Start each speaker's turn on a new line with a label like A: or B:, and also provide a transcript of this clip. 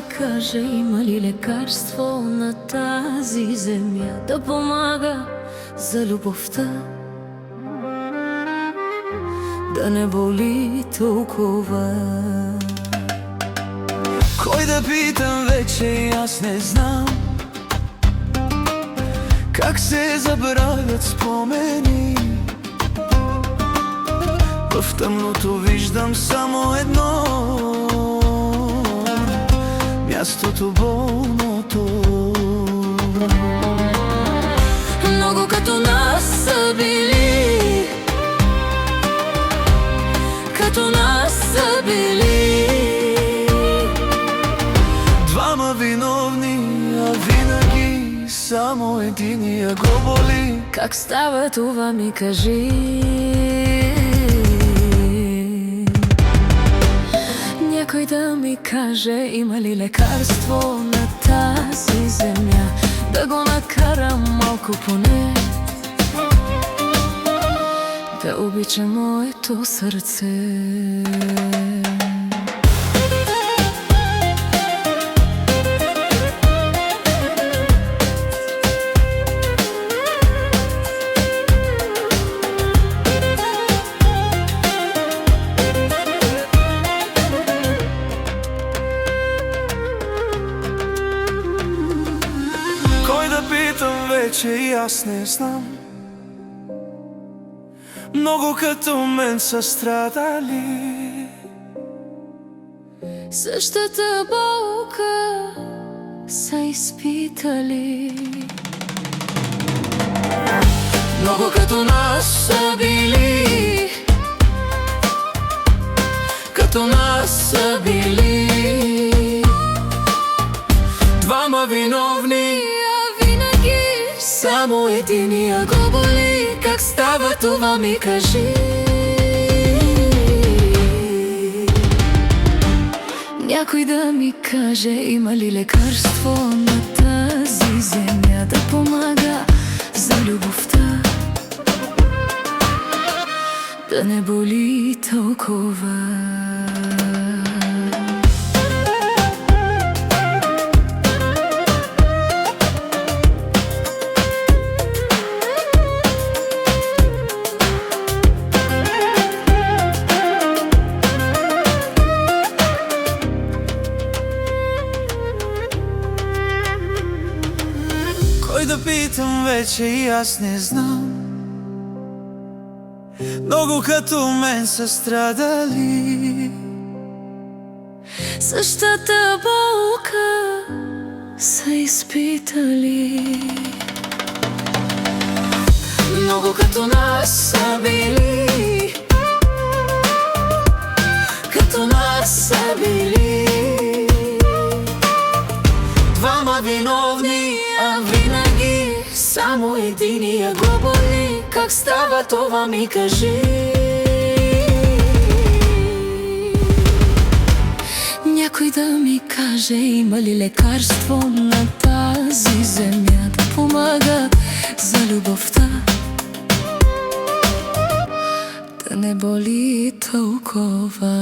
A: каже, има ли лекарство на тази земя да помага за любовта, да не боли толкова.
B: Кой да питам вече, аз не знам как се забравят спомени. В тъмното виждам само едно, мястото болното.
A: Много като нас са били, като нас са били.
B: Двама виновни, а винаги само единия го боли.
A: Как става това, ми кажи? Някой да ми каже, има ли лекарство на тази земя да го накарам малко поне да обича моето сърце.
B: Кой да питам вече, и аз не знам. Много като мен са страдали,
A: същата болка са изпитали.
B: много като нас са били, като нас са били. Двама виновни,
A: А винаги
B: само
A: единия го боли. Как става това, ми кажи? Някой да ми каже, има ли лекарство на тази земя да помага за любовта, да не боли толкова.
B: Кой да питам вече, и аз не знам. Много като мен са страдали,
A: Същата болка са изпитали.
B: много като нас са били, като нас са били. Двама виновни,
A: А винаги
B: само единия го
A: боли. Как става това, ми кажи? Някой да ми каже, има ли лекарство на тази земя да помага за любовта, да не боли толкова.